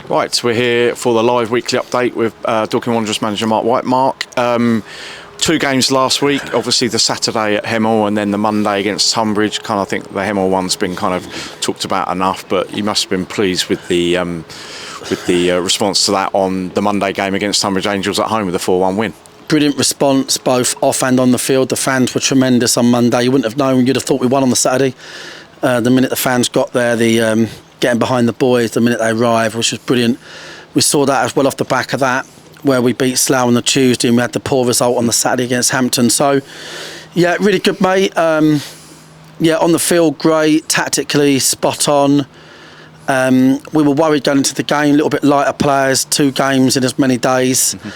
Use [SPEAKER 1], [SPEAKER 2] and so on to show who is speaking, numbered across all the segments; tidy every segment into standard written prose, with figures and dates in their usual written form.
[SPEAKER 1] Right, we're here for the live weekly update with Dorking Wanderers manager Marc White. Marc, 2 games last week, obviously the Saturday at Hemel and then the Monday against Tunbridge. Kind of think the Hemel one's been kind of talked about enough, but you must have been pleased with the response to that on the Monday game against Tunbridge Angels at home with a 4-1 win.
[SPEAKER 2] Brilliant response, both off and on the field. The fans were tremendous on Monday. You wouldn't have known, you'd have thought we won on the Saturday. The minute the fans got there, getting behind the boys the minute they arrived, which was brilliant. We saw that as well off the back of that, where we beat Slough on the Tuesday and we had the poor result on the Saturday against Hampton. So, yeah, really good, mate. On the field, great. Tactically, spot on. We were worried going into the game, a little bit lighter players, 2 games in as many days. Mm-hmm.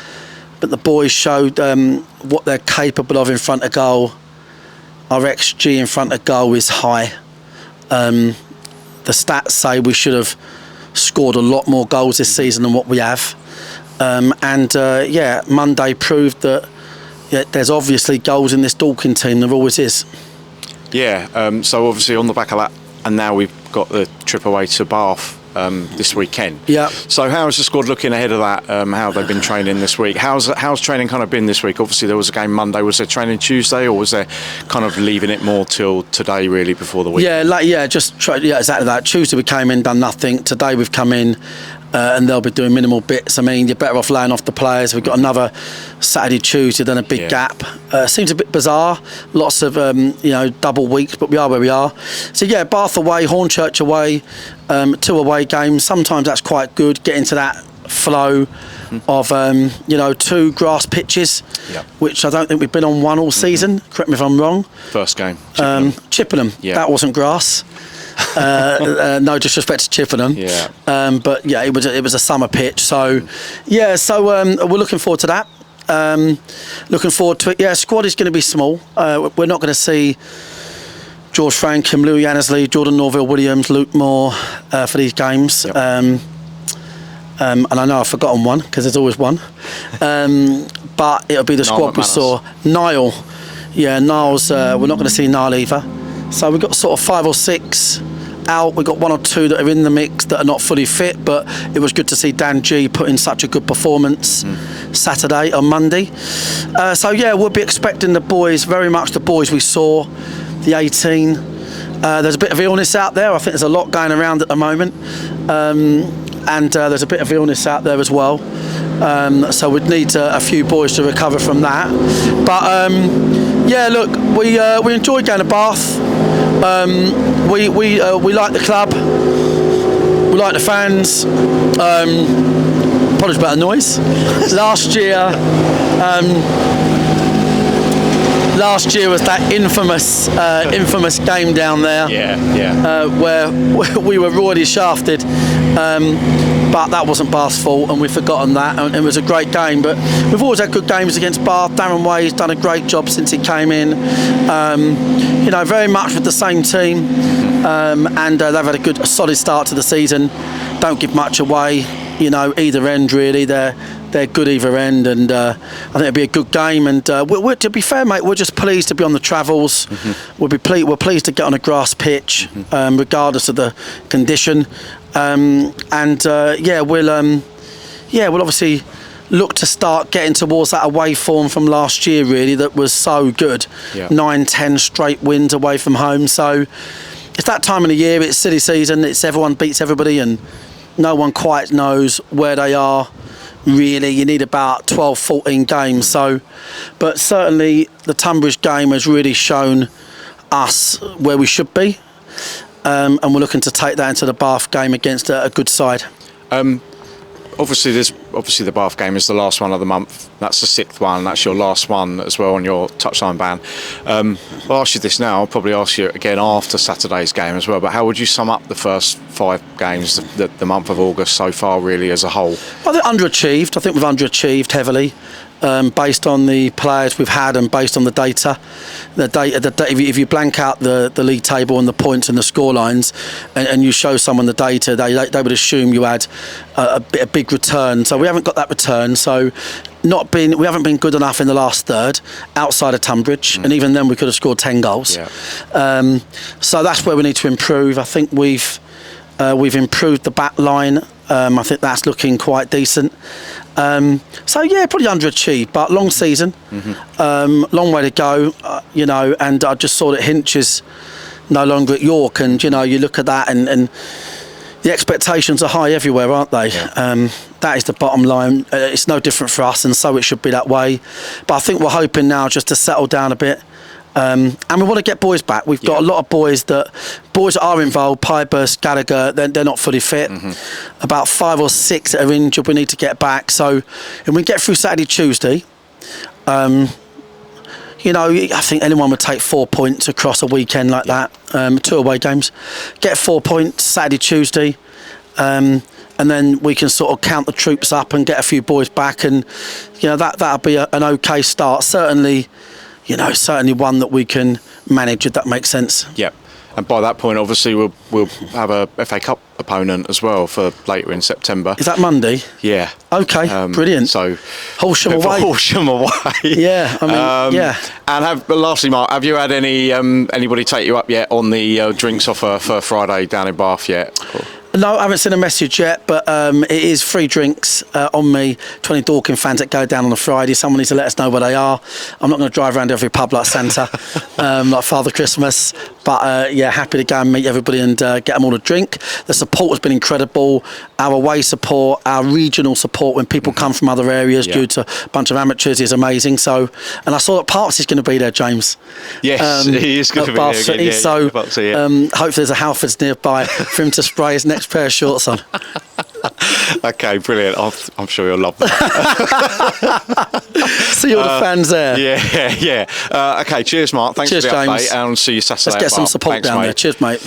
[SPEAKER 2] But the boys showed what they're capable of in front of goal. Our XG in front of goal is high. The stats say we should have scored a lot more goals this season than what we have. Monday proved that there's obviously goals in this Dorking team. There always is.
[SPEAKER 1] Yeah, so obviously on the back of that, and now we've got the trip away to Bath this weekend.
[SPEAKER 2] Yeah.
[SPEAKER 1] So how's the squad looking ahead of that? How have they been training this week? How's training kind of been this week? Obviously there was a game Monday. Was there training Tuesday, or was there kind of leaving it more till today really before the week?
[SPEAKER 2] Exactly that. Tuesday we came in, done nothing. Today we've come in. And they'll be doing minimal bits. I mean, you're better off laying off the players. We've got another Saturday, Tuesday, then a big gap. Seems a bit bizarre. Lots of, double weeks, but we are where we are. So, Bath away, Hornchurch away, 2 away games. Sometimes that's quite good, get into that flow of, 2 grass pitches, which I don't think we've been on one all season. Correct me if I'm wrong.
[SPEAKER 1] First game,
[SPEAKER 2] Chippenham. That wasn't grass. No disrespect to Chippenham, it was a summer pitch. So, we're looking forward to that. Looking forward to it. Squad is going to be small. We're not going to see George Frankham, Louis Annesley, Jordan Norville-Williams, Luke Moore for these games. And I know I've forgotten one because there's always one. But it'll be the squad we saw. Niall. Niall's. We're not going to see Niall either. So we've got sort of 5 or 6 out. We've got 1 or 2 that are in the mix that are not fully fit, but it was good to see Dan G put in such a good performance Saturday on Monday. We'll be expecting the boys, very much the boys we saw, the 18. There's a bit of illness out there. I think there's a lot going around at the moment. And there's a bit of illness out there as well. So we'd need a few boys to recover from that. But we enjoyed going to Bath. We like the club. We like the fans. Apologies about the noise. Last year was that infamous game down there. Where we were royally shafted. But that wasn't Bath's fault, and we've forgotten that, and it was a great game. But we've always had good games against Bath. Darren Way's done a great job since he came in. Very much with the same team, and they've had a solid start to the season. Don't give much away, either end really. They're good either end, and I think it'll be a good game. And to be fair, mate, we're just pleased to be on the travels. We're pleased to get on a grass pitch, regardless of the condition. We'll obviously look to start getting towards that away form from last year, really, that was so good. 9-10 straight wins away from home. So it's that time of the year. It's silly season. It's everyone beats everybody, and no one quite knows where they are. Really, you need about 12-14 games. So, but certainly the Tunbridge game has really shown us where we should be, and we're looking to take that into the Bath game against a good side.
[SPEAKER 1] Obviously the Bath game is the last one of the month. That's the 6th one. That's your last one as well on your touchline ban. I'll ask you this now. I'll probably ask you again after Saturday's game as well. But how would you sum up the first 5 games, the month of August so far, really as a whole?
[SPEAKER 2] I think underachieved. I think we've underachieved heavily. Based on the players we've had and based on the data. If you blank out the league table and the points and the score lines, and you show someone the data, they would assume you had a big return. So we haven't got that return. So we haven't been good enough in the last third outside of Tunbridge, and even then we could have scored 10 goals. So that's where we need to improve. I think we've We've improved the back line. I think that's looking quite decent. So yeah, probably underachieved, but long season, long way to go, and I just saw that Hinch is no longer at York, and you look at that, and the expectations are high everywhere, aren't they? Yeah. That is the bottom line. It's no different for us, and so it should be that way. But I think we're hoping now just to settle down a bit. And we want to get boys back. We've got a lot of boys that are involved. Pybus, Gallagher, they're not fully fit. About 5 or 6 that are injured. We need to get back. So, and we get through Saturday, Tuesday. I think anyone would take 4 points across a weekend like that. 2 away games, get 4 points Saturday, Tuesday, and then we can sort of count the troops up and get a few boys back, and that'll be an okay start. Certainly one that we can manage, if that makes sense.
[SPEAKER 1] Yeah, and by that point, obviously, we'll have a FA Cup opponent as well for later in September.
[SPEAKER 2] Is that Monday?
[SPEAKER 1] Yeah.
[SPEAKER 2] Okay, brilliant.
[SPEAKER 1] So
[SPEAKER 2] Horsham away.
[SPEAKER 1] Horsham away.
[SPEAKER 2] Yeah, I mean, yeah.
[SPEAKER 1] And lastly, Mark, have you had anybody take you up yet on the drinks offer for Friday down in Bath yet?
[SPEAKER 2] No, I haven't seen a message yet, but it is free drinks on me. 20 Dorking fans that go down on a Friday. Someone needs to let us know where they are. I'm not going to drive around every pub like Santa, like Father Christmas. But happy to go and meet everybody and get them all a drink. The support has been incredible. Our away support, our regional support when people come from other areas due to a bunch of amateurs is amazing. So, and I saw that Parks is going to be there, James.
[SPEAKER 1] Yes, he is going to be there again. Yeah,
[SPEAKER 2] so hopefully there's a Halfords nearby for him to spray his next pair of shorts on.
[SPEAKER 1] Okay, brilliant. I'm sure you'll love that.
[SPEAKER 2] See all the fans there.
[SPEAKER 1] Yeah. Okay, cheers, Mark. Thanks for the update,
[SPEAKER 2] James.
[SPEAKER 1] and see you Saturday.
[SPEAKER 2] Let's get some support
[SPEAKER 1] Thanks,
[SPEAKER 2] down
[SPEAKER 1] mate.
[SPEAKER 2] there. Cheers, mate.